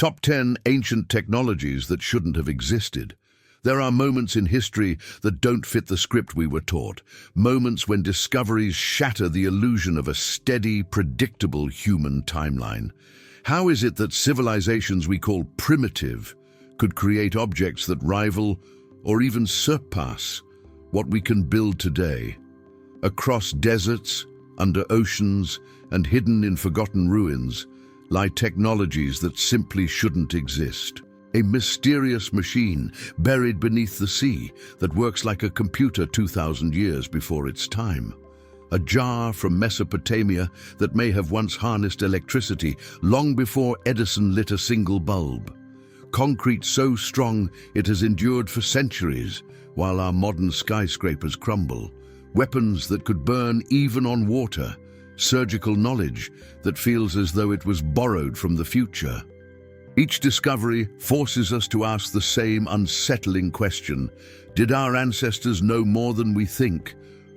Top 10 ancient technologies that shouldn't have existed. There are moments in history that don't fit the script we were taught. Moments when discoveries shatter the illusion of a steady, predictable human timeline. How is it that civilizations we call primitive could create objects that rival or even surpass what we can build today? Across deserts, under oceans, and hidden in forgotten ruins lie technologies that simply shouldn't exist. A mysterious machine buried beneath the sea that works like a computer 2,000 years before its time. A jar from Mesopotamia that may have once harnessed electricity long before Edison lit a single bulb. Concrete so strong it has endured for centuries while our modern skyscrapers crumble. Weapons that could burn even on water. Surgical knowledge that feels as though it was borrowed from the future. Each discovery forces us to ask the same unsettling question. Did our ancestors know more than we think?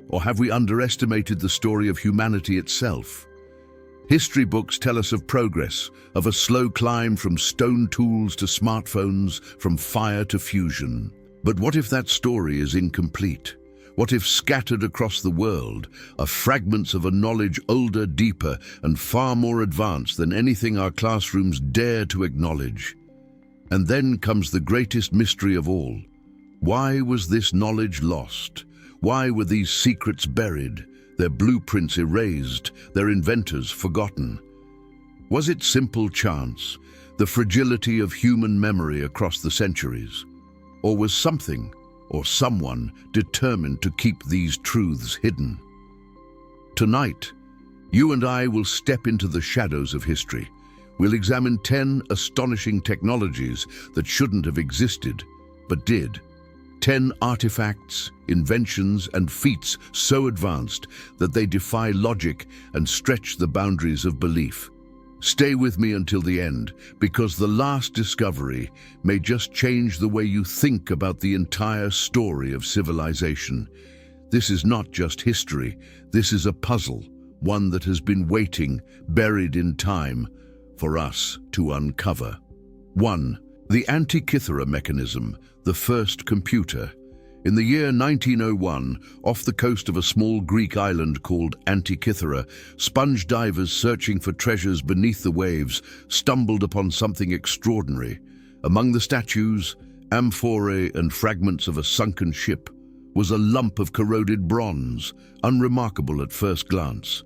Or have we underestimated the story of humanity itself? History books tell us of progress, of a slow climb from stone tools to smartphones, from fire to fusion. But what if that story is incomplete? What if scattered across the world are fragments of a knowledge older, deeper, and far more advanced than anything our classrooms dare to acknowledge? And then comes the greatest mystery of all. Why was this knowledge lost? Why were these secrets buried, their blueprints erased, their inventors forgotten? Was it simple chance, the fragility of human memory across the centuries? Or was something, or someone, determined to keep these truths hidden? Tonight, you and I will step into the shadows of history. We'll examine 10 astonishing technologies that shouldn't have existed, but did. 10 artifacts, inventions, and feats so advanced that they defy logic and stretch the boundaries of belief. Stay with me until the end, because the last discovery may just change the way you think about the entire story of civilization. This is not just history, this is a puzzle, one that has been waiting, buried in time, for us to uncover. 1. The Antikythera Mechanism, the first computer. In the year 1901, off the coast of a small Greek island called Antikythera, sponge divers searching for treasures beneath the waves stumbled upon something extraordinary. Among the statues, amphorae, and fragments of a sunken ship was a lump of corroded bronze, unremarkable at first glance.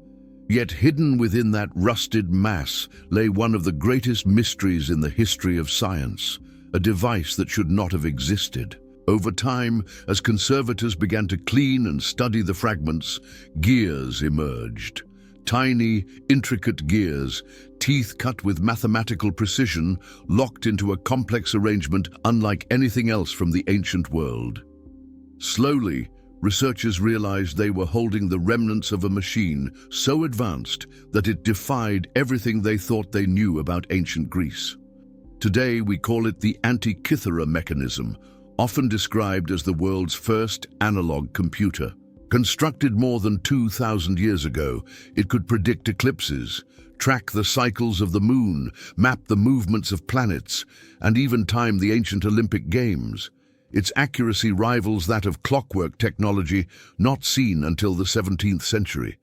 Yet hidden within that rusted mass lay one of the greatest mysteries in the history of science, a device that should not have existed. Over time, as conservators began to clean and study the fragments, gears emerged. Tiny, intricate gears, teeth cut with mathematical precision, locked into a complex arrangement unlike anything else from the ancient world. Slowly, researchers realized they were holding the remnants of a machine so advanced that it defied everything they thought they knew about ancient Greece. Today, we call it the Antikythera Mechanism, often described as the world's first analog computer. Constructed more than 2,000 years ago, it could predict eclipses, track the cycles of the moon, map the movements of planets, and even time the ancient Olympic Games. Its accuracy rivals that of clockwork technology not seen until the 17th century,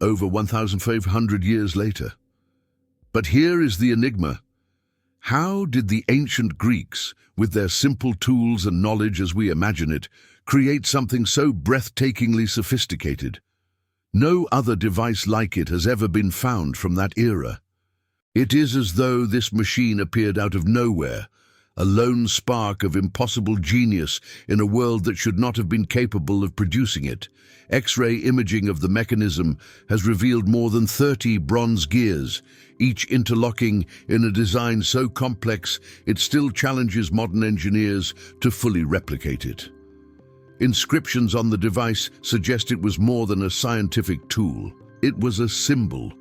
over 1,500 years later. But here is the enigma. How did the ancient Greeks, with their simple tools and knowledge as we imagine it, create something so breathtakingly sophisticated? No other device like it has ever been found from that era. It is as though this machine appeared out of nowhere, a lone spark of impossible genius in a world that should not have been capable of producing it. X-ray imaging of the mechanism has revealed more than 30 bronze gears, each interlocking in a design so complex it still challenges modern engineers to fully replicate it. Inscriptions on the device suggest it was more than a scientific tool. It was a symbol,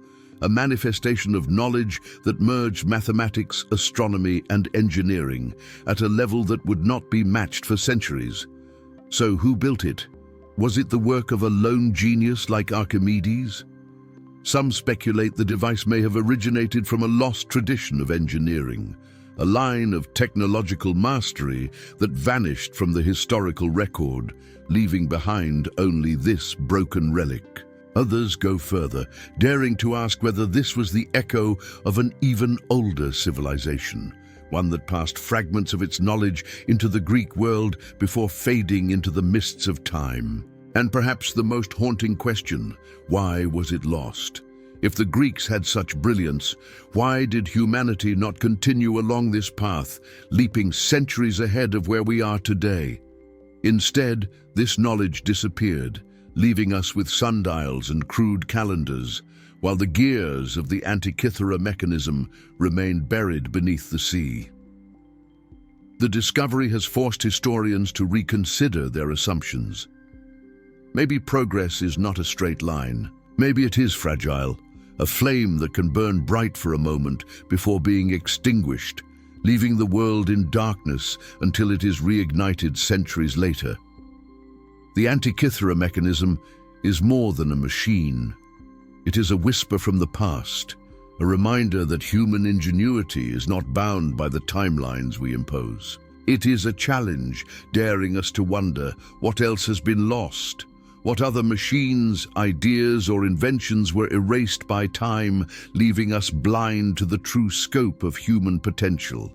a manifestation of knowledge that merged mathematics, astronomy, and engineering at a level that would not be matched for centuries. So who built it? Was it the work of a lone genius like Archimedes? Some speculate the device may have originated from a lost tradition of engineering, a line of technological mastery that vanished from the historical record, leaving behind only this broken relic. Others go further, daring to ask whether this was the echo of an even older civilization, one that passed fragments of its knowledge into the Greek world before fading into the mists of time. And perhaps the most haunting question, why was it lost? If the Greeks had such brilliance, why did humanity not continue along this path, leaping centuries ahead of where we are today? Instead, this knowledge disappeared, leaving us with sundials and crude calendars, while the gears of the Antikythera Mechanism remained buried beneath the sea. The discovery has forced historians to reconsider their assumptions. Maybe progress is not a straight line. Maybe it is fragile, a flame that can burn bright for a moment before being extinguished, leaving the world in darkness until it is reignited centuries later. The Antikythera Mechanism is more than a machine. It is a whisper from the past, a reminder that human ingenuity is not bound by the timelines we impose. It is a challenge, daring us to wonder what else has been lost, what other machines, ideas, or inventions were erased by time, leaving us blind to the true scope of human potential.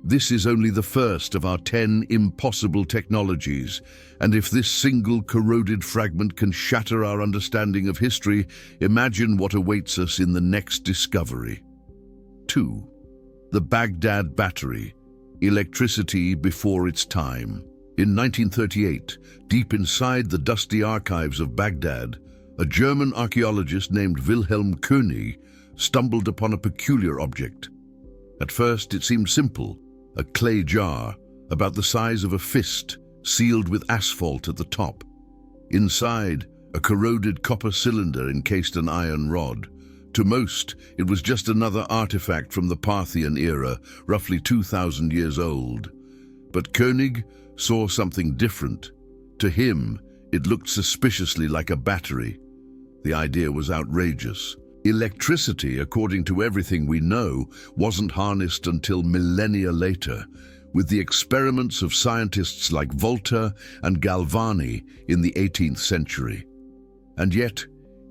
This is only the first of our 10 impossible technologies, and if this single corroded fragment can shatter our understanding of history, imagine what awaits us in the next discovery. 2. The Baghdad Battery, electricity before its time. In 1938, deep inside the dusty archives of Baghdad, a German archaeologist named Wilhelm König stumbled upon a peculiar object. At first, it seemed simple, a clay jar about the size of a fist, sealed with asphalt at the top. Inside, a corroded copper cylinder encased an iron rod. To most, it was just another artifact from the Parthian era, roughly 2,000 years old. But König saw something different. To him, it looked suspiciously like a battery. The idea was outrageous. Electricity, according to everything we know, wasn't harnessed until millennia later, with the experiments of scientists like Volta and Galvani in the 18th century. And yet,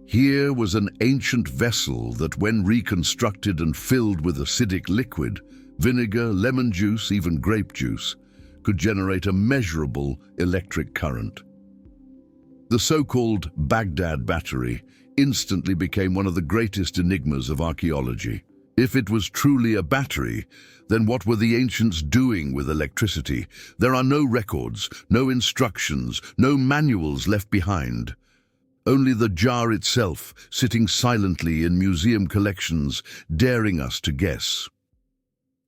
here was an ancient vessel that, when reconstructed and filled with acidic liquid, vinegar, lemon juice, even grape juice, could generate a measurable electric current. The so-called Baghdad Battery instantly became one of the greatest enigmas of archaeology. If it was truly a battery, then what were the ancients doing with electricity? There are no records, no instructions, no manuals left behind. Only the jar itself, sitting silently in museum collections, daring us to guess.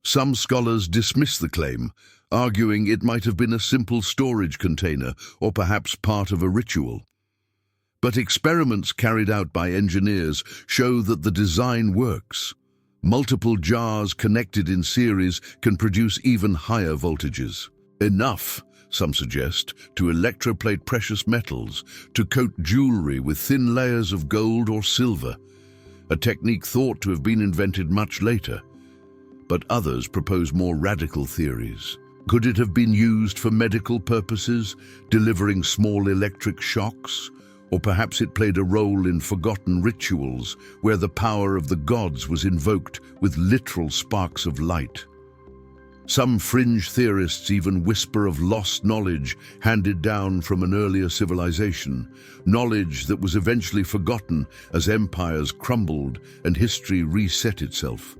Some scholars dismiss the claim, arguing it might have been a simple storage container or perhaps part of a ritual. But experiments carried out by engineers show that the design works. Multiple jars connected in series can produce even higher voltages. Enough, some suggest, to electroplate precious metals, to coat jewelry with thin layers of gold or silver, a technique thought to have been invented much later. But others propose more radical theories. Could it have been used for medical purposes, delivering small electric shocks? Or perhaps it played a role in forgotten rituals where the power of the gods was invoked with literal sparks of light. Some fringe theorists even whisper of lost knowledge handed down from an earlier civilization, knowledge that was eventually forgotten as empires crumbled and history reset itself.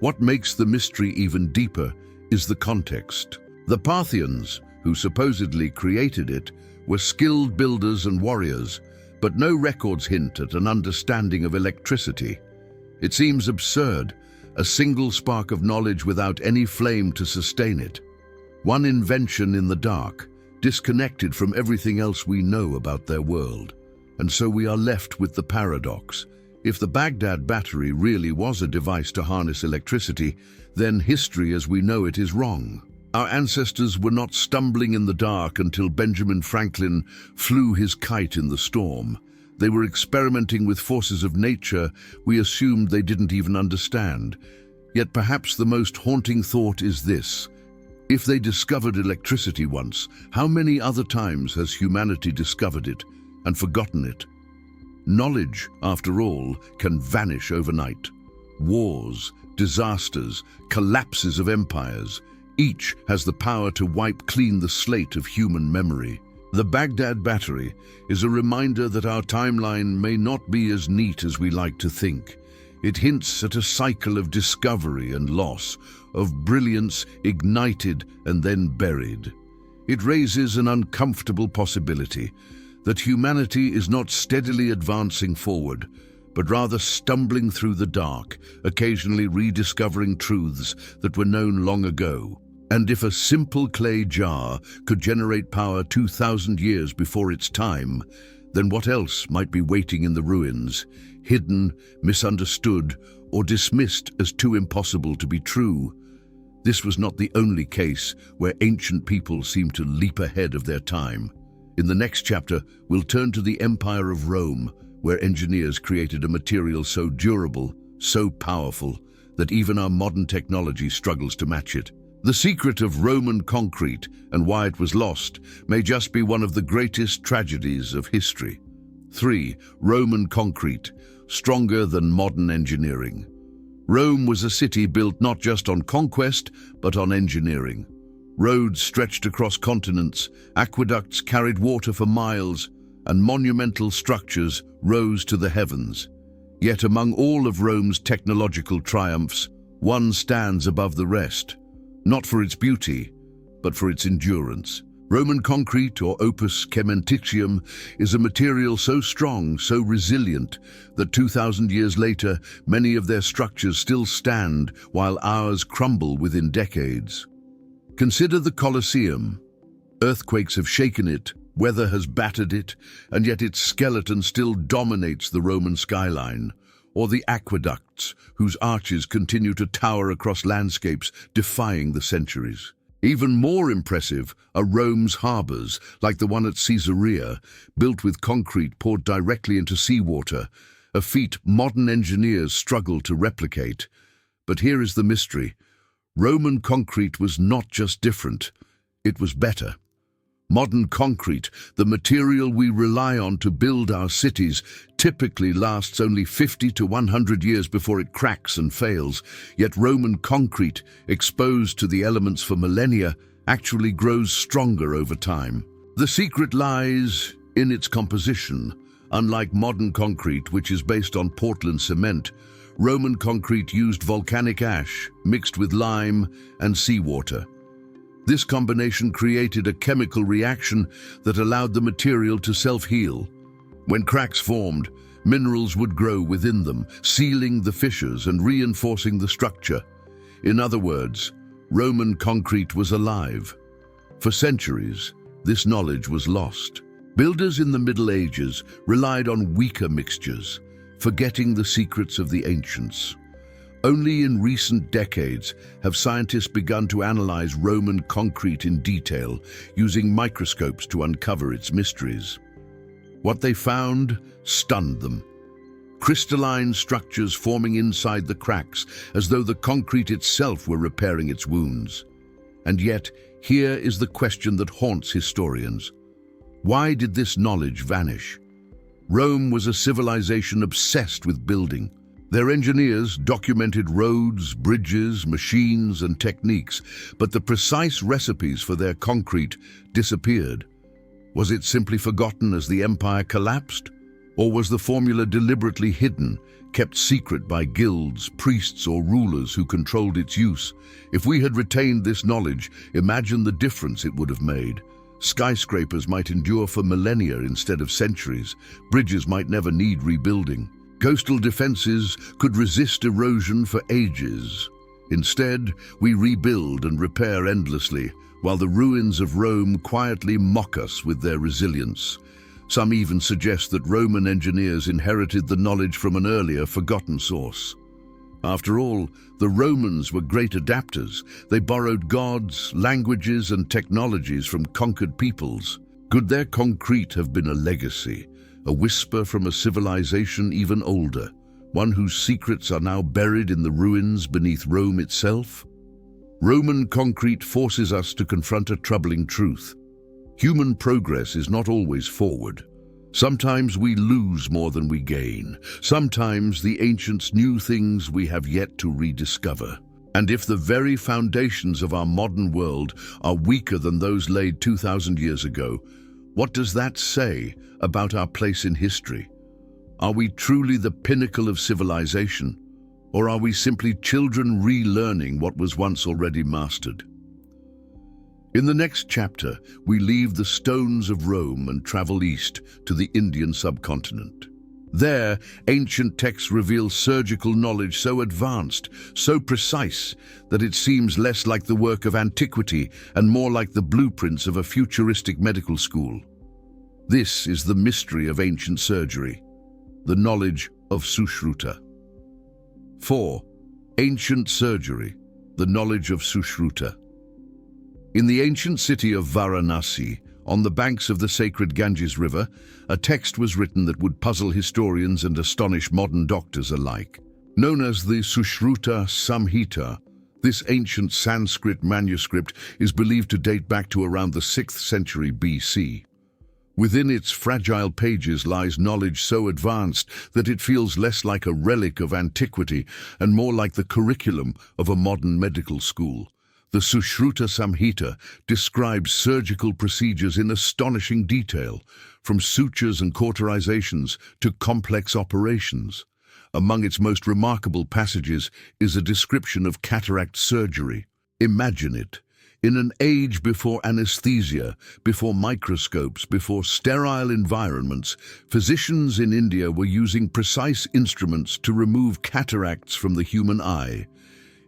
What makes the mystery even deeper is the context. The Parthians, who supposedly created it, were skilled builders and warriors, but no records hint at an understanding of electricity. It seems absurd, a single spark of knowledge without any flame to sustain it. One invention in the dark, disconnected from everything else we know about their world. And so we are left with the paradox. If the Baghdad Battery really was a device to harness electricity, then history as we know it is wrong. Our ancestors were not stumbling in the dark until Benjamin Franklin flew his kite in the storm. They were experimenting with forces of nature we assumed they didn't even understand. Yet perhaps the most haunting thought is this: if they discovered electricity once, how many other times has humanity discovered it and forgotten it? Knowledge, after all, can vanish overnight. Wars, disasters, collapses of empires, each has the power to wipe clean the slate of human memory. The Baghdad Battery is a reminder that our timeline may not be as neat as we like to think. It hints at a cycle of discovery and loss, of brilliance ignited and then buried. It raises an uncomfortable possibility that humanity is not steadily advancing forward, but rather stumbling through the dark, occasionally rediscovering truths that were known long ago. And if a simple clay jar could generate power 2,000 years before its time, then what else might be waiting in the ruins, hidden, misunderstood, or dismissed as too impossible to be true? This was not the only case where ancient people seemed to leap ahead of their time. In the next chapter, we'll turn to the Empire of Rome, where engineers created a material so durable, so powerful, that even our modern technology struggles to match it. The secret of Roman concrete and why it was lost may just be one of the greatest tragedies of history. 3. Roman concrete, stronger than modern engineering. Rome was a city built not just on conquest, but on engineering. Roads stretched across continents, aqueducts carried water for miles, and monumental structures rose to the heavens. Yet among all of Rome's technological triumphs, one stands above the rest. Not for its beauty, but for its endurance. Roman concrete, or opus cementitium, is a material so strong, so resilient, that 2,000 years later, many of their structures still stand, while ours crumble within decades. Consider the Colosseum. Earthquakes have shaken it, weather has battered it, and yet its skeleton still dominates the Roman skyline. Or the aqueducts, whose arches continue to tower across landscapes, defying the centuries. Even more impressive are Rome's harbors, like the one at Caesarea, built with concrete poured directly into seawater, a feat modern engineers struggle to replicate. But here is the mystery. Roman concrete was not just different, it was better. Modern concrete, the material we rely on to build our cities, typically lasts only 50 to 100 years before it cracks and fails. Yet Roman concrete, exposed to the elements for millennia, actually grows stronger over time. The secret lies in its composition. Unlike modern concrete, which is based on Portland cement, Roman concrete used volcanic ash mixed with lime and seawater. This combination created a chemical reaction that allowed the material to self-heal. When cracks formed, minerals would grow within them, sealing the fissures and reinforcing the structure. In other words, Roman concrete was alive. For centuries, this knowledge was lost. Builders in the Middle Ages relied on weaker mixtures, forgetting the secrets of the ancients. Only in recent decades have scientists begun to analyze Roman concrete in detail, using microscopes to uncover its mysteries. What they found stunned them. Crystalline structures forming inside the cracks, as though the concrete itself were repairing its wounds. And yet, here is the question that haunts historians. Why did this knowledge vanish? Rome was a civilization obsessed with building. Their engineers documented roads, bridges, machines, and techniques, but the precise recipes for their concrete disappeared. Was it simply forgotten as the empire collapsed? Or was the formula deliberately hidden, kept secret by guilds, priests, or rulers who controlled its use? If we had retained this knowledge, imagine the difference it would have made. Skyscrapers might endure for millennia instead of centuries. Bridges might never need rebuilding. Coastal defenses could resist erosion for ages. Instead, we rebuild and repair endlessly, while the ruins of Rome quietly mock us with their resilience. Some even suggest that Roman engineers inherited the knowledge from an earlier, forgotten source. After all, the Romans were great adapters. They borrowed gods, languages, and technologies from conquered peoples. Could their concrete have been a legacy? A whisper from a civilization even older, one whose secrets are now buried in the ruins beneath Rome itself? Roman concrete forces us to confront a troubling truth. Human progress is not always forward. Sometimes we lose more than we gain. Sometimes the ancients knew things we have yet to rediscover. And if the very foundations of our modern world are weaker than those laid 2,000 years ago, what does that say about our place in history? Are we truly the pinnacle of civilization, or are we simply children relearning what was once already mastered? In the next chapter, we leave the stones of Rome and travel east to the Indian subcontinent. There, ancient texts reveal surgical knowledge so advanced, so precise, that it seems less like the work of antiquity and more like the blueprints of a futuristic medical school. This is the mystery of ancient surgery, the knowledge of Sushruta. 4. Ancient surgery, the knowledge of Sushruta. In the ancient city of Varanasi, on the banks of the sacred Ganges River, a text was written that would puzzle historians and astonish modern doctors alike. Known as the Sushruta Samhita, this ancient Sanskrit manuscript is believed to date back to around the 6th century BC. Within its fragile pages lies knowledge so advanced that it feels less like a relic of antiquity and more like the curriculum of a modern medical school. The Sushruta Samhita describes surgical procedures in astonishing detail, from sutures and cauterizations to complex operations. Among its most remarkable passages is a description of cataract surgery. Imagine it. In an age before anesthesia, before microscopes, before sterile environments, physicians in India were using precise instruments to remove cataracts from the human eye.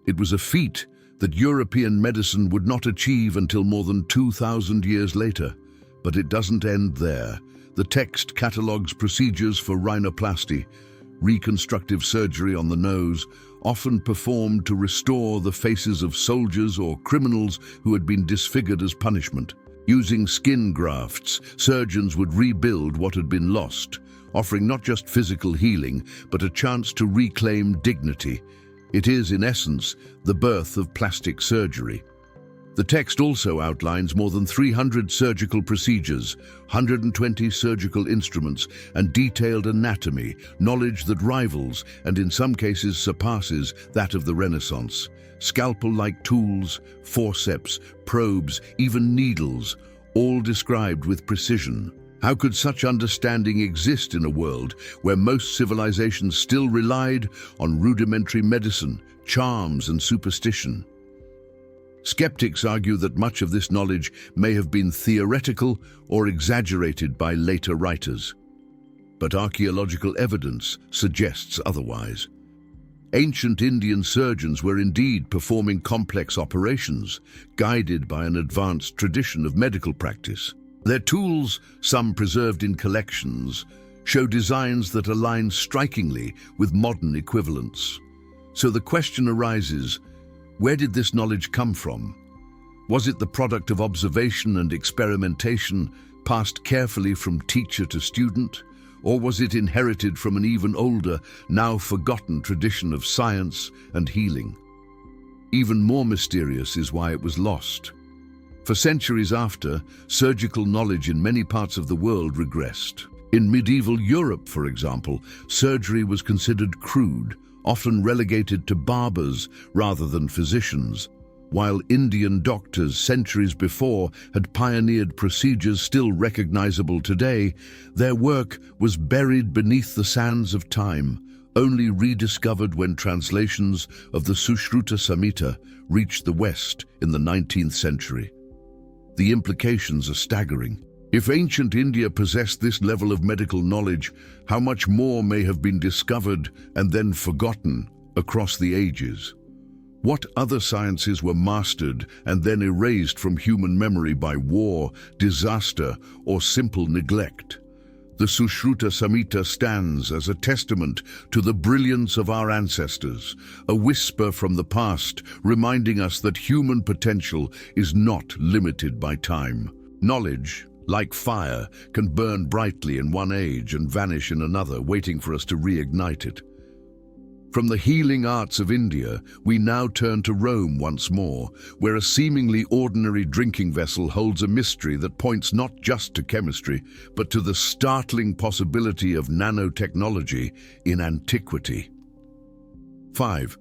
It was a feat that European medicine would not achieve until more than 2,000 years later. But it doesn't end there. The text catalogues procedures for rhinoplasty, reconstructive surgery on the nose, often performed to restore the faces of soldiers or criminals who had been disfigured as punishment. Using skin grafts, surgeons would rebuild what had been lost, offering not just physical healing, but a chance to reclaim dignity. It is, in essence, the birth of plastic surgery. The text also outlines more than 300 surgical procedures, 120 surgical instruments, and detailed anatomy, knowledge that rivals, and in some cases surpasses, that of the Renaissance. Scalpel-like tools, forceps, probes, even needles, all described with precision. How could such understanding exist in a world where most civilizations still relied on rudimentary medicine, charms, and superstition? Skeptics argue that much of this knowledge may have been theoretical or exaggerated by later writers. But archaeological evidence suggests otherwise. Ancient Indian surgeons were indeed performing complex operations, guided by an advanced tradition of medical practice. Their tools, some preserved in collections, show designs that align strikingly with modern equivalents. So the question arises, where did this knowledge come from? Was it the product of observation and experimentation, passed carefully from teacher to student? Or was it inherited from an even older, now forgotten tradition of science and healing? Even more mysterious is why it was lost. For centuries after, surgical knowledge in many parts of the world regressed. In medieval Europe, for example, surgery was considered crude, often relegated to barbers rather than physicians, while Indian doctors centuries before had pioneered procedures still recognizable today. Their work was buried beneath the sands of time, only rediscovered when translations of the Sushruta Samhita reached the West in the 19th century. The implications are staggering. If ancient India possessed this level of medical knowledge, how much more may have been discovered and then forgotten across the ages? What other sciences were mastered and then erased from human memory by war, disaster, or simple neglect? The Sushruta Samhita stands as a testament to the brilliance of our ancestors, a whisper from the past reminding us that human potential is not limited by time. Knowledge, like fire, can burn brightly in one age and vanish in another, waiting for us to reignite it. From the healing arts of India, we now turn to Rome once more, where a seemingly ordinary drinking vessel holds a mystery that points not just to chemistry, but to the startling possibility of nanotechnology in antiquity. 5.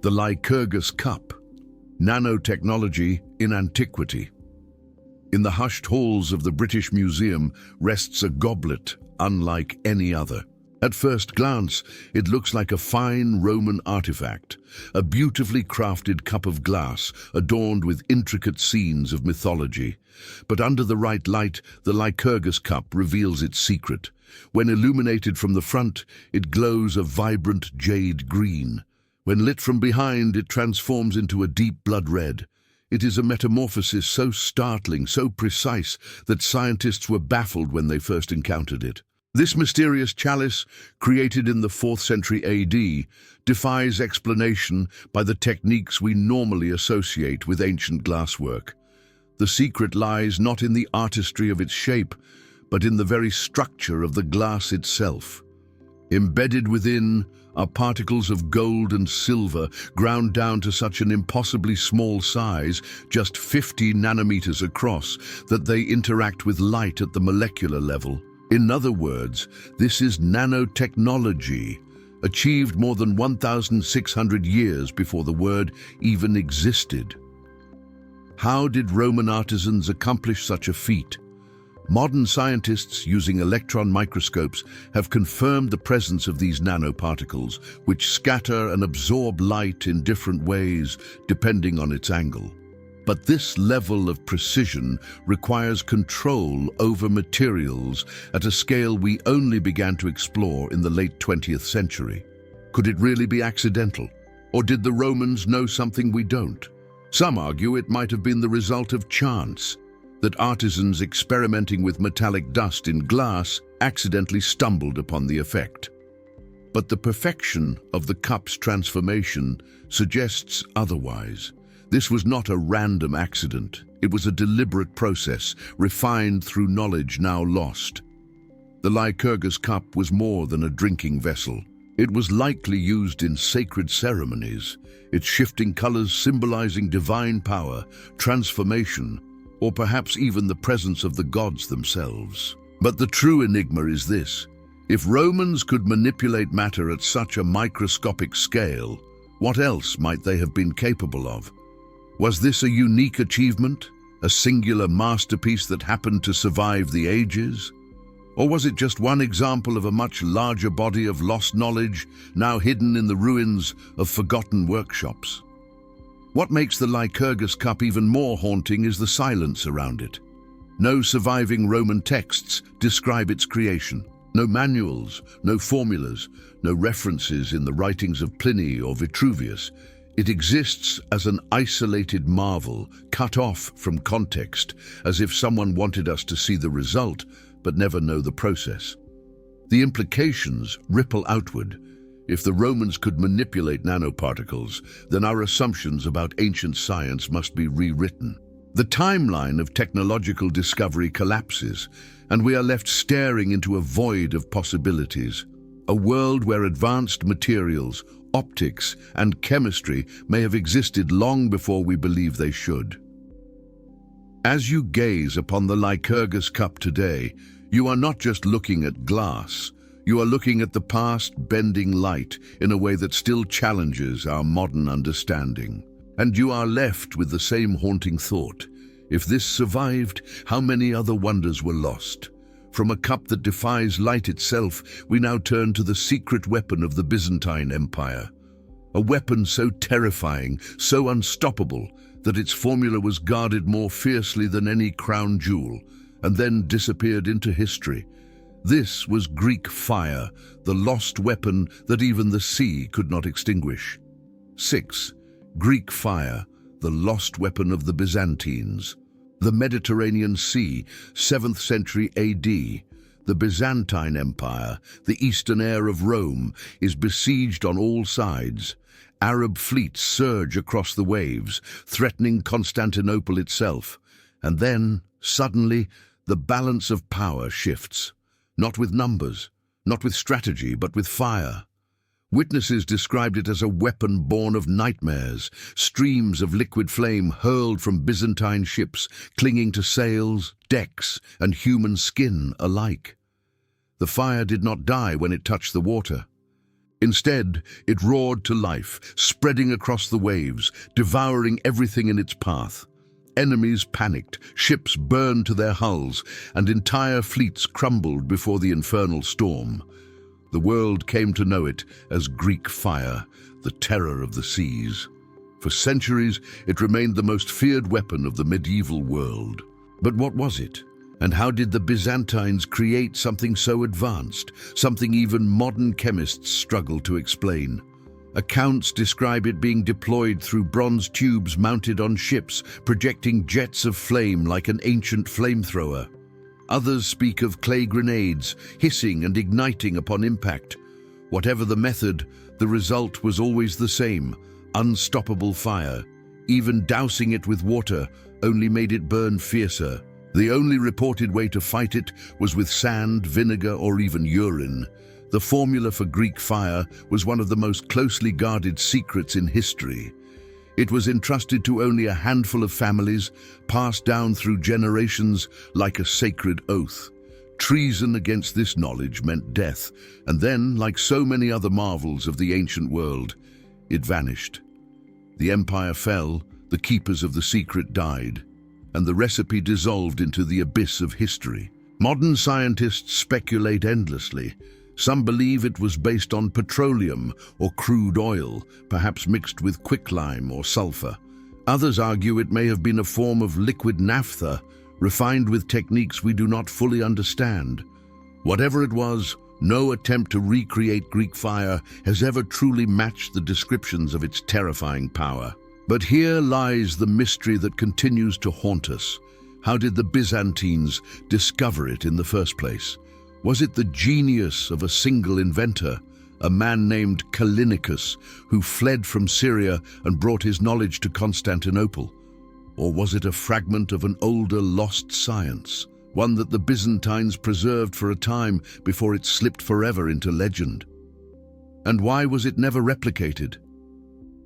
The Lycurgus Cup. Nanotechnology in antiquity. In the hushed halls of the British Museum rests a goblet unlike any other. At first glance, it looks like a fine Roman artifact, a beautifully crafted cup of glass adorned with intricate scenes of mythology. But under the right light, the Lycurgus cup reveals its secret. When illuminated from the front, it glows a vibrant jade green. When lit from behind, it transforms into a deep blood red. It is a metamorphosis so startling, so precise, that scientists were baffled when they first encountered it. This mysterious chalice, created in the 4th century AD, defies explanation by the techniques we normally associate with ancient glasswork. The secret lies not in the artistry of its shape, but in the very structure of the glass itself. Embedded within are particles of gold and silver ground down to such an impossibly small size, just 50 nanometers across, that they interact with light at the molecular level. In other words, this is nanotechnology, achieved more than 1,600 years before the word even existed. How did Roman artisans accomplish such a feat? Modern scientists, using electron microscopes, have confirmed the presence of these nanoparticles, which scatter and absorb light in different ways, depending on its angle. But this level of precision requires control over materials at a scale we only began to explore in the late 20th century. Could it really be accidental? Or did the Romans know something we don't? Some argue it might have been the result of chance, that artisans experimenting with metallic dust in glass accidentally stumbled upon the effect. But the perfection of the cup's transformation suggests otherwise. This was not a random accident. It was a deliberate process, refined through knowledge now lost. The Lycurgus cup was more than a drinking vessel. It was likely used in sacred ceremonies, its shifting colors symbolizing divine power, transformation, or perhaps even the presence of the gods themselves. But the true enigma is this: if Romans could manipulate matter at such a microscopic scale, what else might they have been capable of? Was this a unique achievement, a singular masterpiece that happened to survive the ages? Or was it just one example of a much larger body of lost knowledge now hidden in the ruins of forgotten workshops? What makes the Lycurgus cup even more haunting is the silence around it. No surviving Roman texts describe its creation. No manuals, no formulas, no references in the writings of Pliny or Vitruvius. It exists as an isolated marvel, cut off from context, as if someone wanted us to see the result, but never know the process. The implications ripple outward. If the Romans could manipulate nanoparticles, then our assumptions about ancient science must be rewritten. The timeline of technological discovery collapses, and we are left staring into a void of possibilities. A world where advanced materials, optics, and chemistry may have existed long before we believe they should. As you gaze upon the Lycurgus cup today, you are not just looking at glass. You are looking at the past bending light in a way that still challenges our modern understanding. And you are left with the same haunting thought: if this survived, how many other wonders were lost? From a cup that defies light itself, we now turn to the secret weapon of the Byzantine Empire. A weapon so terrifying, so unstoppable, that its formula was guarded more fiercely than any crown jewel, and then disappeared into history. This was Greek fire, the lost weapon that even the sea could not extinguish. 6. Greek fire, the lost weapon of the Byzantines. The Mediterranean Sea, 7th century AD. The Byzantine Empire, the eastern heir of Rome, is besieged on all sides. Arab fleets surge across the waves, threatening Constantinople itself. And then, suddenly, the balance of power shifts. Not with numbers, not with strategy, but with fire. Witnesses described it as a weapon born of nightmares, streams of liquid flame hurled from Byzantine ships, clinging to sails, decks, and human skin alike. The fire did not die when it touched the water. Instead, it roared to life, spreading across the waves, devouring everything in its path. Enemies panicked, ships burned to their hulls, and entire fleets crumbled before the infernal storm. The world came to know it as Greek fire, the terror of the seas. For centuries, it remained the most feared weapon of the medieval world. But what was it? And how did the Byzantines create something so advanced, something even modern chemists struggle to explain? Accounts describe it being deployed through bronze tubes mounted on ships, projecting jets of flame like an ancient flamethrower. Others speak of clay grenades, hissing and igniting upon impact. Whatever the method, the result was always the same: unstoppable fire. Even dousing it with water only made it burn fiercer. The only reported way to fight it was with sand, vinegar, or even urine. The formula for Greek fire was one of the most closely guarded secrets in history. It was entrusted to only a handful of families, passed down through generations like a sacred oath. Treason against this knowledge meant death, and then, like so many other marvels of the ancient world, it vanished. The empire fell, the keepers of the secret died, and the recipe dissolved into the abyss of history. Modern scientists speculate endlessly. Some believe it was based on petroleum or crude oil, perhaps mixed with quicklime or sulfur. Others argue it may have been a form of liquid naphtha, refined with techniques we do not fully understand. Whatever it was, no attempt to recreate Greek fire has ever truly matched the descriptions of its terrifying power. But here lies the mystery that continues to haunt us. How did the Byzantines discover it in the first place? Was it the genius of a single inventor, a man named Callinicus, who fled from Syria and brought his knowledge to Constantinople? Or was it a fragment of an older, lost science, one that the Byzantines preserved for a time before it slipped forever into legend? And why was it never replicated?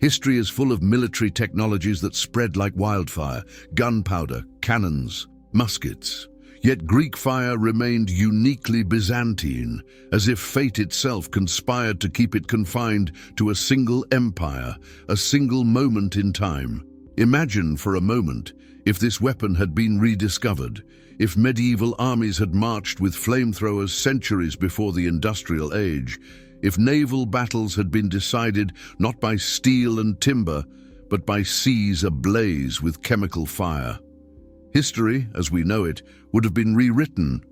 History is full of military technologies that spread like wildfire: gunpowder, cannons, muskets. Yet Greek fire remained uniquely Byzantine, as if fate itself conspired to keep it confined to a single empire, a single moment in time. Imagine for a moment if this weapon had been rediscovered, if medieval armies had marched with flamethrowers centuries before the industrial age, if naval battles had been decided not by steel and timber, but by seas ablaze with chemical fire. History, as we know it, would have been rewritten.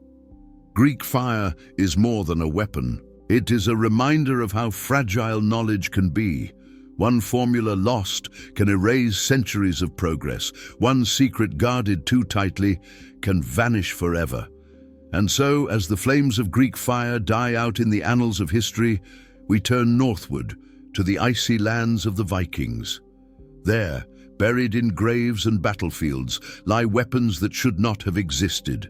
Greek fire is more than a weapon. It is a reminder of how fragile knowledge can be. One formula lost can erase centuries of progress. One secret guarded too tightly can vanish forever. And so, as the flames of Greek fire die out in the annals of history, we turn northward to the icy lands of the Vikings. There, buried in graves and battlefields, lie weapons that should not have existed.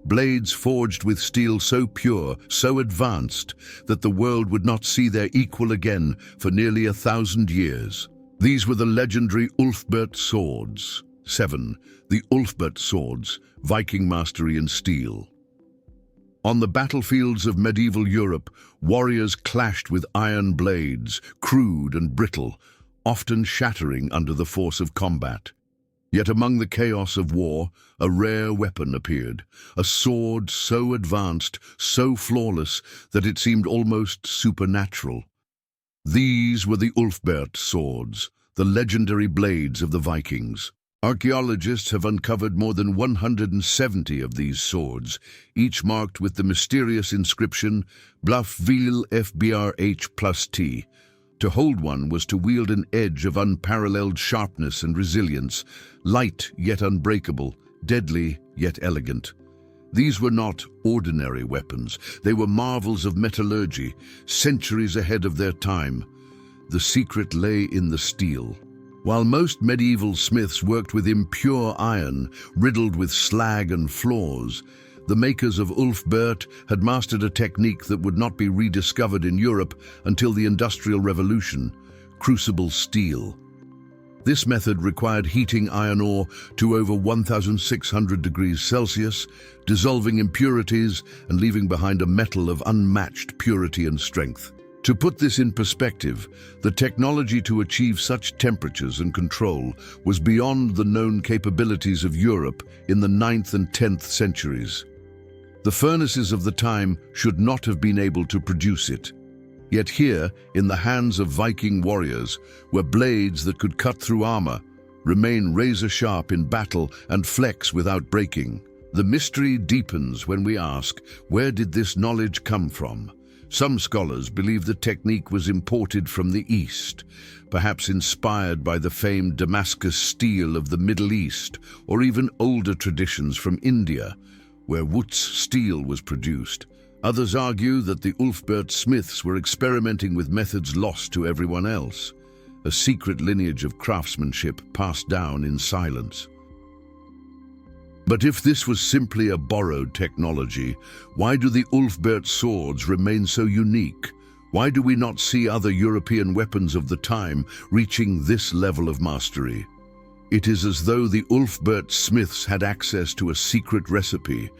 Blades forged with steel so pure, so advanced, that the world would not see their equal again for nearly 1,000 years. These were the legendary Ulfbert swords. 7. The Ulfbert swords, Viking mastery in steel. On the battlefields of medieval Europe, warriors clashed with iron blades, crude and brittle, often shattering under the force of combat. Yet among the chaos of war, a rare weapon appeared, a sword so advanced, so flawless, that it seemed almost supernatural. These were the Ulfbert swords, the legendary blades of the Vikings. Archaeologists have uncovered more than 170 of these swords, each marked with the mysterious inscription Blafvil FBRH+T. To hold one was to wield an edge of unparalleled sharpness and resilience, light yet unbreakable, deadly yet elegant. These were not ordinary weapons. They were marvels of metallurgy, centuries ahead of their time. The secret lay in the steel. While most medieval smiths worked with impure iron, riddled with slag and flaws, The makers of Ulfbert had mastered a technique that would not be rediscovered in Europe until the Industrial Revolution: crucible steel. This method required heating iron ore to over 1,600 degrees Celsius, dissolving impurities and leaving behind a metal of unmatched purity and strength. To put this in perspective, the technology to achieve such temperatures and control was beyond the known capabilities of Europe in the 9th and 10th centuries. The furnaces of the time should not have been able to produce it. Yet here, in the hands of Viking warriors, were blades that could cut through armor, remain razor-sharp in battle, and flex without breaking. The mystery deepens when we ask, where did this knowledge come from? Some scholars believe the technique was imported from the East, perhaps inspired by the famed Damascus steel of the Middle East, or even older traditions from India, where Wootz steel was produced. Others argue that the Ulfbert smiths were experimenting with methods lost to everyone else, a secret lineage of craftsmanship passed down in silence. But if this was simply a borrowed technology, why do the Ulfbert swords remain so unique? Why do we not see other European weapons of the time reaching this level of mastery? It is as though the Ulfbert smiths had access to a secret recipe,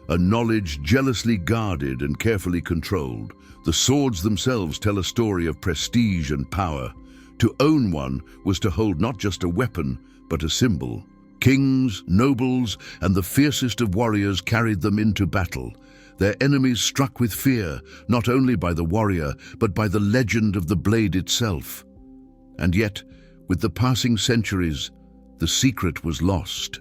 a knowledge jealously guarded and carefully controlled. The swords themselves tell a story of prestige and power. To own one was to hold not just a weapon, but a symbol. Kings, nobles, and the fiercest of warriors carried them into battle, their enemies struck with fear, not only by the warrior, but by the legend of the blade itself. And yet, with the passing centuries, the secret was lost.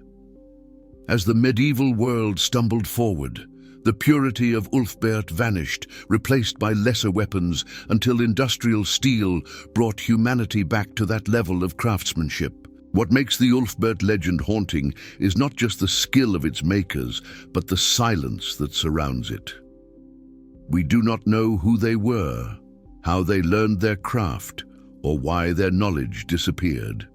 As the medieval world stumbled forward, the purity of Ulfbert vanished, replaced by lesser weapons, until industrial steel brought humanity back to that level of craftsmanship. What makes the Ulfbert legend haunting is not just the skill of its makers, but the silence that surrounds it. We do not know who they were, how they learned their craft, or why their knowledge disappeared.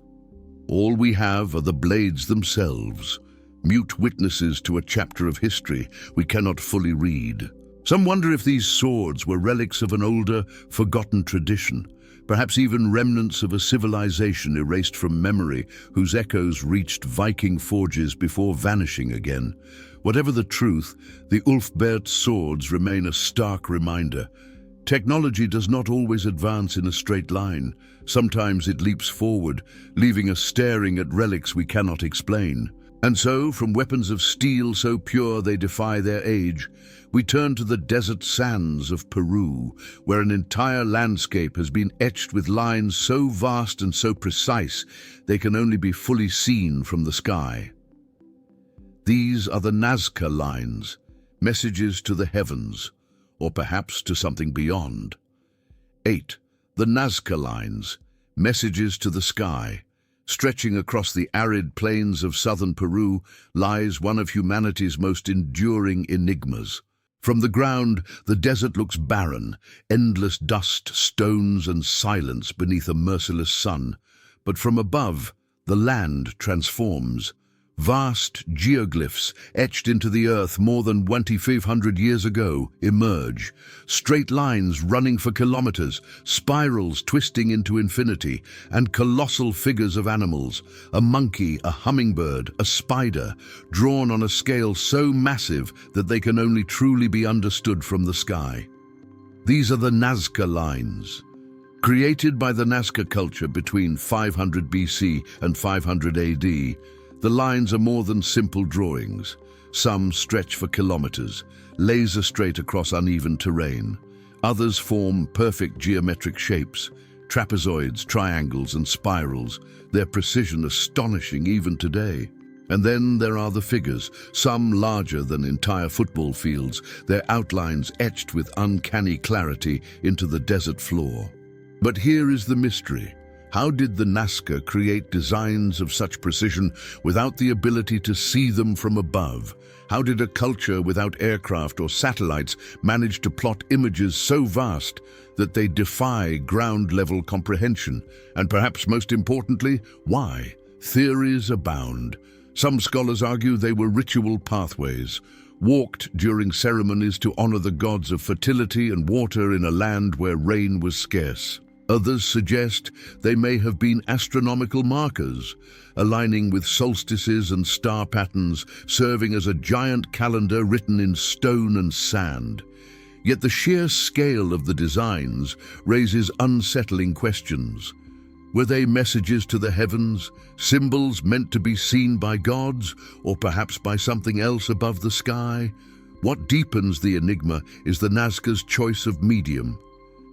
All we have are the blades themselves, mute witnesses to a chapter of history we cannot fully read. Some wonder if these swords were relics of an older, forgotten tradition, perhaps even remnants of a civilization erased from memory, whose echoes reached Viking forges before vanishing again. Whatever the truth, the Ulfbert swords remain a stark reminder. Technology does not always advance in a straight line. Sometimes it leaps forward, leaving us staring at relics we cannot explain. And so, from weapons of steel so pure they defy their age, we turn to the desert sands of Peru, where an entire landscape has been etched with lines so vast and so precise they can only be fully seen from the sky. These are the Nazca lines, messages to the heavens, or perhaps to something beyond. 8. The Nazca lines, messages to the sky. Stretching across the arid plains of southern Peru lies one of humanity's most enduring enigmas. From the ground, the desert looks barren, endless dust, stones, and silence beneath a merciless sun. But from above, the land transforms. Vast geoglyphs, etched into the earth more than 2,500 years ago, emerge. Straight lines running for kilometers, spirals twisting into infinity, and colossal figures of animals, a monkey, a hummingbird, a spider, drawn on a scale so massive that they can only truly be understood from the sky. These are the Nazca lines. Created by the Nazca culture between 500 BC and 500 AD, the lines are more than simple drawings. Some stretch for kilometers, laser straight across uneven terrain. Others form perfect geometric shapes, trapezoids, triangles, and spirals, their precision astonishing even today. And then there are the figures, some larger than entire football fields, their outlines etched with uncanny clarity into the desert floor. But here is the mystery. How did the Nazca create designs of such precision without the ability to see them from above? How did a culture without aircraft or satellites manage to plot images so vast that they defy ground-level comprehension? And perhaps most importantly, why? Theories abound. Some scholars argue they were ritual pathways, walked during ceremonies to honor the gods of fertility and water in a land where rain was scarce. Others suggest they may have been astronomical markers, aligning with solstices and star patterns, serving as a giant calendar written in stone and sand. Yet the sheer scale of the designs raises unsettling questions. Were they messages to the heavens, symbols meant to be seen by gods, or perhaps by something else above the sky? What deepens the enigma is the Nazca's choice of medium.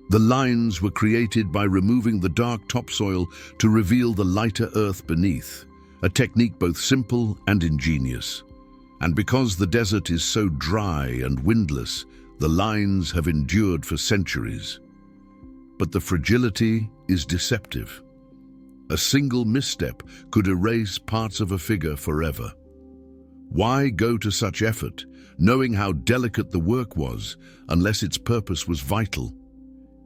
The lines were created by removing the dark topsoil to reveal the lighter earth beneath, a technique both simple and ingenious. And because the desert is so dry and windless, the lines have endured for centuries. But the fragility is deceptive. A single misstep could erase parts of a figure forever. Why go to such effort, knowing how delicate the work was, unless its purpose was vital?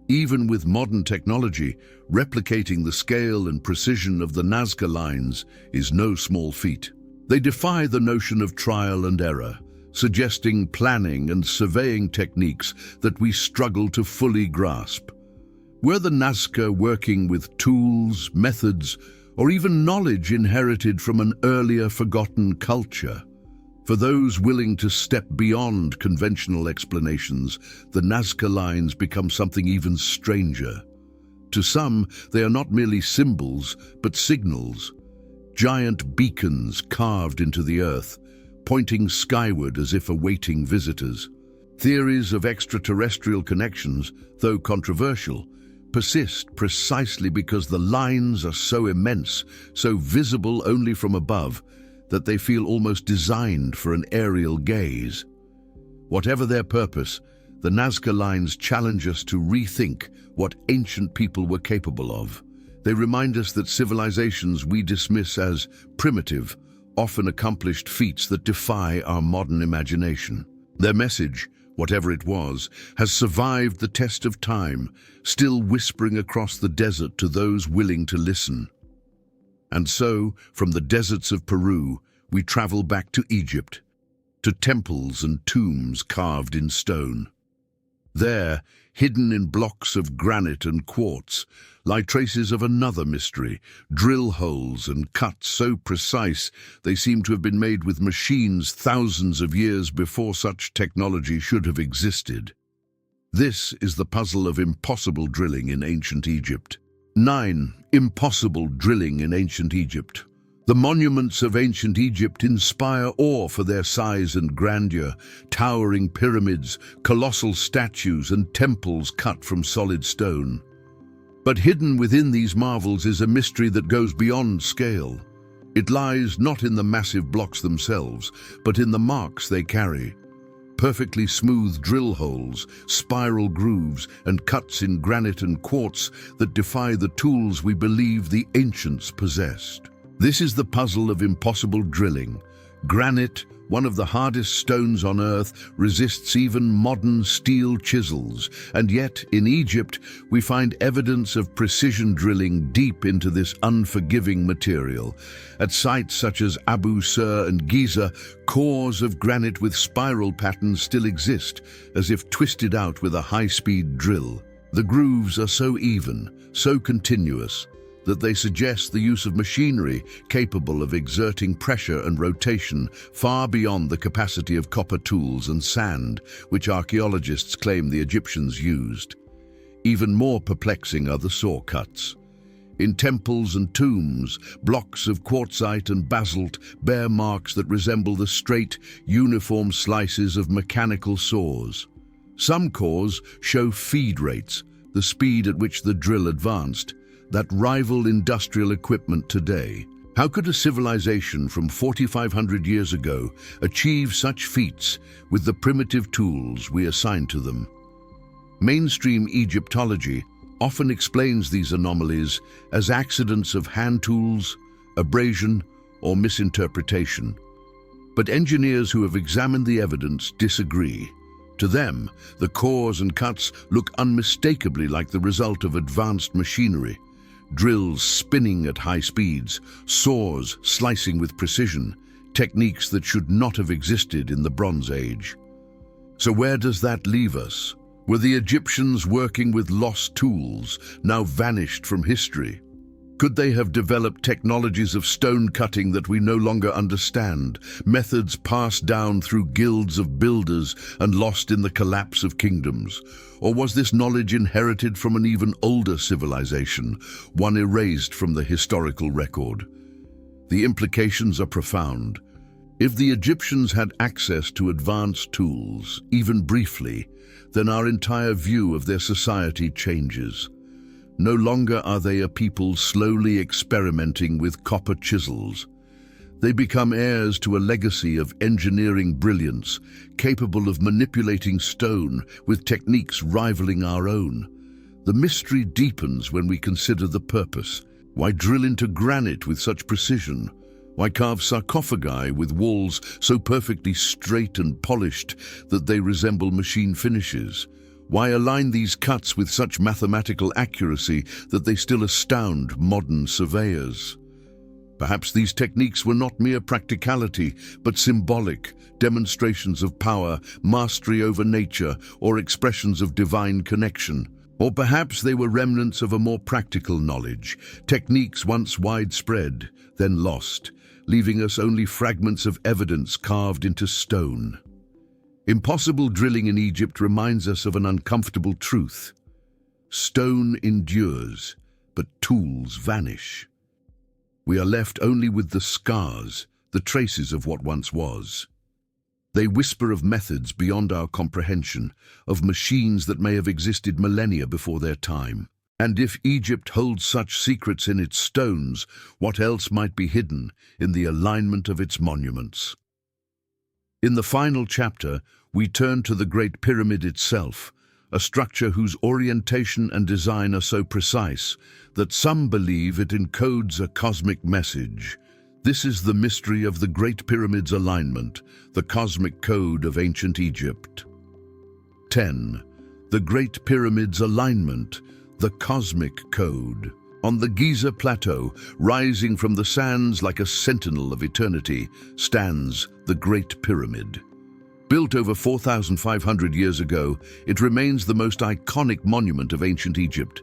Even with modern technology, replicating the scale and precision of the Nazca lines is no small feat. They defy the notion of trial and error, suggesting planning and surveying techniques that we struggle to fully grasp. Were the Nazca working with tools, methods, or even knowledge inherited from an earlier forgotten culture? For those willing to step beyond conventional explanations, the Nazca lines become something even stranger. To some, they are not merely symbols, but signals, giant beacons carved into the earth, pointing skyward as if awaiting visitors. Theories of extraterrestrial connections, though controversial, persist precisely because the lines are so immense, so visible only from above, that they feel almost designed for an aerial gaze. Whatever their purpose, the Nazca lines challenge us to rethink what ancient people were capable of. They remind us that civilizations we dismiss as primitive often accomplished feats that defy our modern imagination. Their message, whatever it was, has survived the test of time, still whispering across the desert to those willing to listen. And so, from the deserts of Peru, we travel back to Egypt, to temples and tombs carved in stone. There, hidden in blocks of granite and quartz, lie traces of another mystery, drill holes and cuts so precise they seem to have been made with machines thousands of years before such technology should have existed. This is the puzzle of impossible drilling in ancient Egypt. 9. Impossible drilling in ancient Egypt. The monuments of ancient Egypt inspire awe for their size and grandeur, towering pyramids, colossal statues, and temples cut from solid stone. But hidden within these marvels is a mystery that goes beyond scale. It lies not in the massive blocks themselves, but in the marks they carry. Perfectly smooth drill holes, spiral grooves, and cuts in granite and quartz that defy the tools we believe the ancients possessed. This is the puzzle of impossible drilling. Granite, one of the hardest stones on Earth, resists even modern steel chisels, and yet, in Egypt, we find evidence of precision drilling deep into this unforgiving material. At sites such as Abu Sur and Giza, cores of granite with spiral patterns still exist, as if twisted out with a high-speed drill. The grooves are so even, so continuous, that they suggest the use of machinery capable of exerting pressure and rotation far beyond the capacity of copper tools and sand, which archaeologists claim the Egyptians used. Even more perplexing are the saw cuts. In temples and tombs, blocks of quartzite and basalt bear marks that resemble the straight, uniform slices of mechanical saws. Some cores show feed rates, the speed at which the drill advanced, that rival industrial equipment today. How could a civilization from 4,500 years ago achieve such feats with the primitive tools we assign to them? Mainstream Egyptology often explains these anomalies as accidents of hand tools, abrasion, or misinterpretation. But engineers who have examined the evidence disagree. To them, the cores and cuts look unmistakably like the result of advanced machinery. Drills spinning at high speeds, saws slicing with precision, techniques that should not have existed in the Bronze Age. So where does that leave us? Were the Egyptians working with lost tools, now vanished from history? Could they have developed technologies of stone cutting that we no longer understand, methods passed down through guilds of builders and lost in the collapse of kingdoms? Or was this knowledge inherited from an even older civilization, one erased from the historical record? The implications are profound. If the Egyptians had access to advanced tools, even briefly, then our entire view of their society changes. No longer are they a people slowly experimenting with copper chisels. They become heirs to a legacy of engineering brilliance, capable of manipulating stone with techniques rivaling our own. The mystery deepens when we consider the purpose. Why drill into granite with such precision? Why carve sarcophagi with walls so perfectly straight and polished that they resemble machine finishes? Why align these cuts with such mathematical accuracy that they still astound modern surveyors? Perhaps these techniques were not mere practicality, but symbolic demonstrations of power, mastery over nature, or expressions of divine connection. Or perhaps they were remnants of a more practical knowledge, techniques once widespread, then lost, leaving us only fragments of evidence carved into stone. Impossible drilling in Egypt reminds us of an uncomfortable truth. Stone endures, but tools vanish. We are left only with the scars, the traces of what once was. They whisper of methods beyond our comprehension, of machines that may have existed millennia before their time. And if Egypt holds such secrets in its stones, what else might be hidden in the alignment of its monuments? In the final chapter, we turn to the Great Pyramid itself, a structure whose orientation and design are so precise that some believe it encodes a cosmic message. This is the mystery of the Great Pyramid's alignment, the cosmic code of ancient Egypt. 10. The Great Pyramid's alignment, the cosmic code. On the Giza Plateau, rising from the sands like a sentinel of eternity, stands the Great Pyramid. Built over 4,500 years ago, it remains the most iconic monument of ancient Egypt.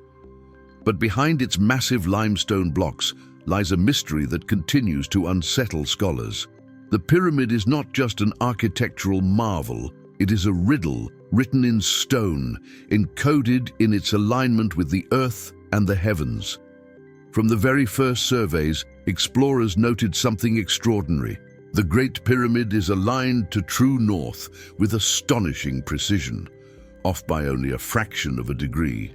But behind its massive limestone blocks lies a mystery that continues to unsettle scholars. The pyramid is not just an architectural marvel, it is a riddle written in stone, encoded in its alignment with the earth and the heavens. From the very first surveys, explorers noted something extraordinary. The Great Pyramid is aligned to true north with astonishing precision, off by only a fraction of a degree.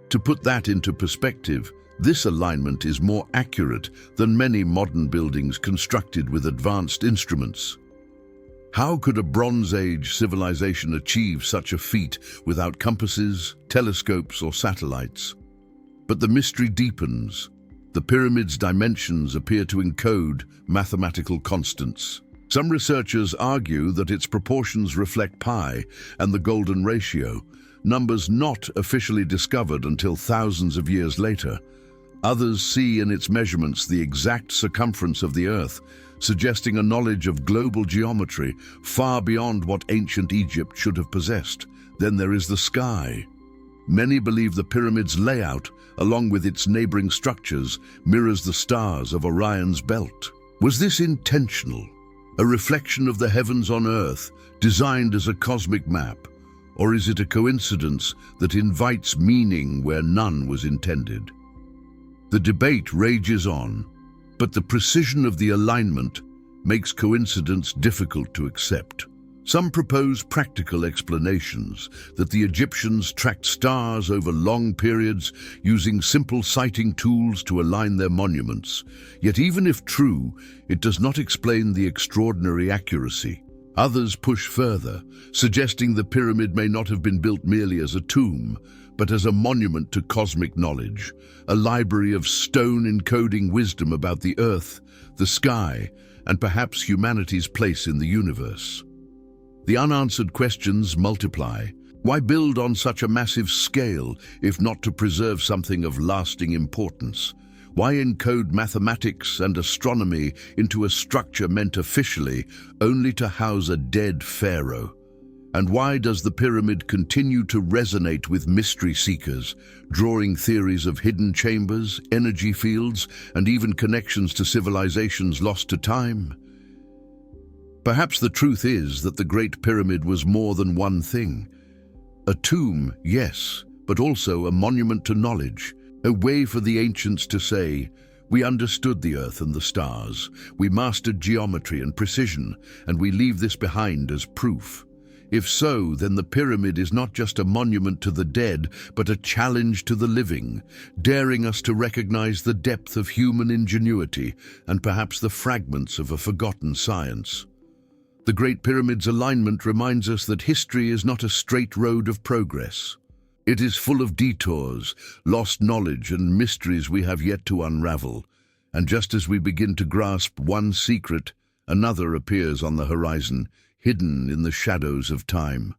To put that into perspective, this alignment is more accurate than many modern buildings constructed with advanced instruments. How could a Bronze Age civilization achieve such a feat without compasses, telescopes, or satellites? But the mystery deepens. The pyramid's dimensions appear to encode mathematical constants. Some researchers argue that its proportions reflect pi and the golden ratio, numbers not officially discovered until thousands of years later. Others see in its measurements the exact circumference of the Earth, suggesting a knowledge of global geometry far beyond what ancient Egypt should have possessed. Then there is the sky. Many believe the pyramid's layout, along with its neighboring structures, mirrors the stars of Orion's belt. Was this intentional? A reflection of the heavens on Earth, designed as a cosmic map? Or is it a coincidence that invites meaning where none was intended? The debate rages on, but the precision of the alignment makes coincidence difficult to accept. Some propose practical explanations, that the Egyptians tracked stars over long periods using simple sighting tools to align their monuments. Yet even if true, it does not explain the extraordinary accuracy. Others push further, suggesting the pyramid may not have been built merely as a tomb, but as a monument to cosmic knowledge, a library of stone encoding wisdom about the earth, the sky, and perhaps humanity's place in the universe. The unanswered questions multiply. Why build on such a massive scale, if not to preserve something of lasting importance? Why encode mathematics and astronomy into a structure meant officially only to house a dead pharaoh? And why does the pyramid continue to resonate with mystery seekers, drawing theories of hidden chambers, energy fields, and even connections to civilizations lost to time? Perhaps the truth is that the Great Pyramid was more than one thing. A tomb, yes, but also a monument to knowledge, a way for the ancients to say, "We understood the earth and the stars, we mastered geometry and precision, and we leave this behind as proof." If so, then the pyramid is not just a monument to the dead, but a challenge to the living, daring us to recognize the depth of human ingenuity and perhaps the fragments of a forgotten science. The Great Pyramid's alignment reminds us that history is not a straight road of progress. It is full of detours, lost knowledge, and mysteries we have yet to unravel. And just as we begin to grasp one secret, another appears on the horizon, hidden in the shadows of time.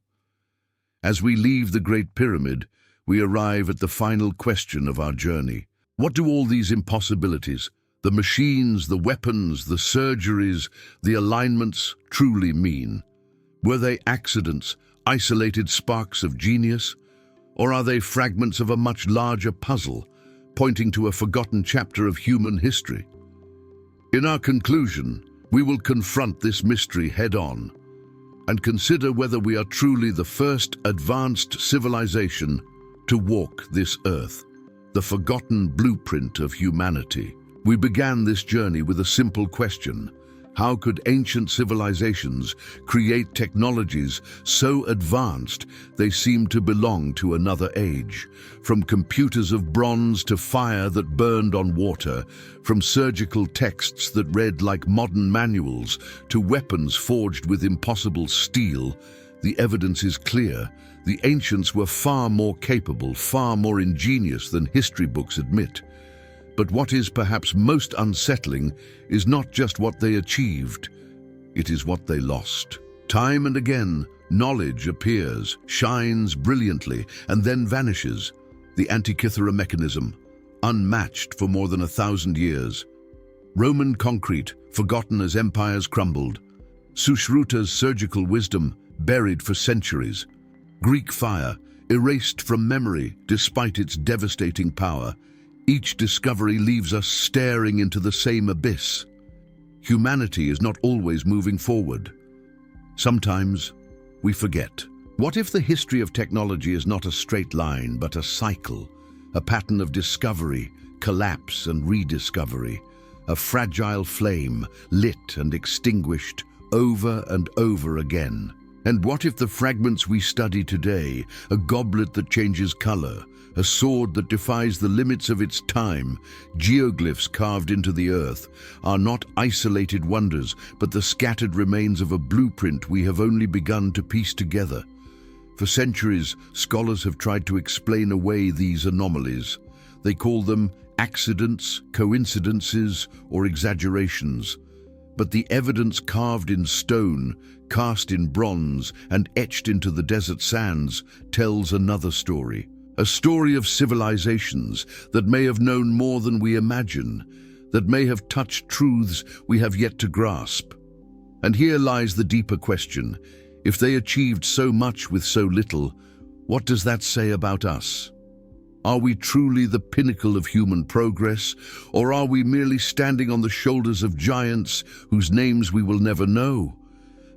As we leave the Great Pyramid, we arrive at the final question of our journey. What do all these impossibilities, the machines, the weapons, the surgeries, the alignments, truly mean? Were they accidents, isolated sparks of genius? Or are they fragments of a much larger puzzle, pointing to a forgotten chapter of human history? In our conclusion, we will confront this mystery head-on and consider whether we are truly the first advanced civilization to walk this earth, the forgotten blueprint of humanity. We began this journey with a simple question: how could ancient civilizations create technologies so advanced they seemed to belong to another age? From computers of bronze to fire that burned on water, from surgical texts that read like modern manuals to weapons forged with impossible steel, the evidence is clear. The ancients were far more capable, far more ingenious than history books admit. But what is perhaps most unsettling is not just what they achieved, it is what they lost. Time and again, knowledge appears, shines brilliantly, and then vanishes. The Antikythera Mechanism, unmatched for more than 1,000 years. Roman concrete, forgotten as empires crumbled. Sushruta's surgical wisdom, buried for centuries. Greek fire, erased from memory despite its devastating power. Each discovery leaves us staring into the same abyss. Humanity is not always moving forward. Sometimes we forget. What if the history of technology is not a straight line, but a cycle, a pattern of discovery, collapse, and rediscovery, a fragile flame lit and extinguished over and over again? And what if the fragments we study today, a goblet that changes color, a sword that defies the limits of its time, geoglyphs carved into the earth, are not isolated wonders, but the scattered remains of a blueprint we have only begun to piece together? For centuries, scholars have tried to explain away these anomalies. They call them accidents, coincidences, or exaggerations. But the evidence carved in stone, cast in bronze, and etched into the desert sands tells another story. A story of civilizations that may have known more than we imagine, that may have touched truths we have yet to grasp. And here lies the deeper question: if they achieved so much with so little, what does that say about us? Are we truly the pinnacle of human progress, or are we merely standing on the shoulders of giants whose names we will never know?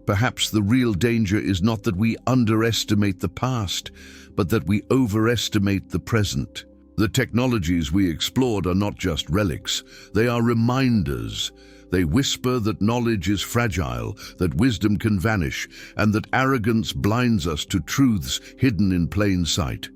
Perhaps the real danger is not that we underestimate the past, but that we overestimate the present. The technologies we explored are not just relics, they are reminders. They whisper that knowledge is fragile, that wisdom can vanish, and that arrogance blinds us to truths hidden in plain sight.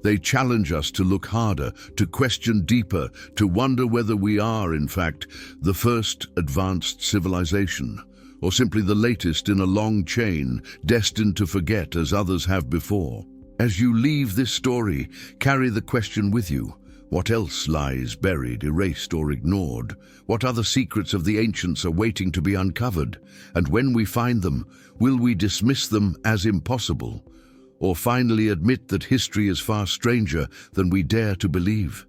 They challenge us to look harder, to question deeper, to wonder whether we are, in fact, the first advanced civilization, or simply the latest in a long chain, destined to forget as others have before. As you leave this story, carry the question with you. What else lies buried, erased, or ignored? What other secrets of the ancients are waiting to be uncovered? And when we find them, will we dismiss them as impossible? Or finally admit that history is far stranger than we dare to believe?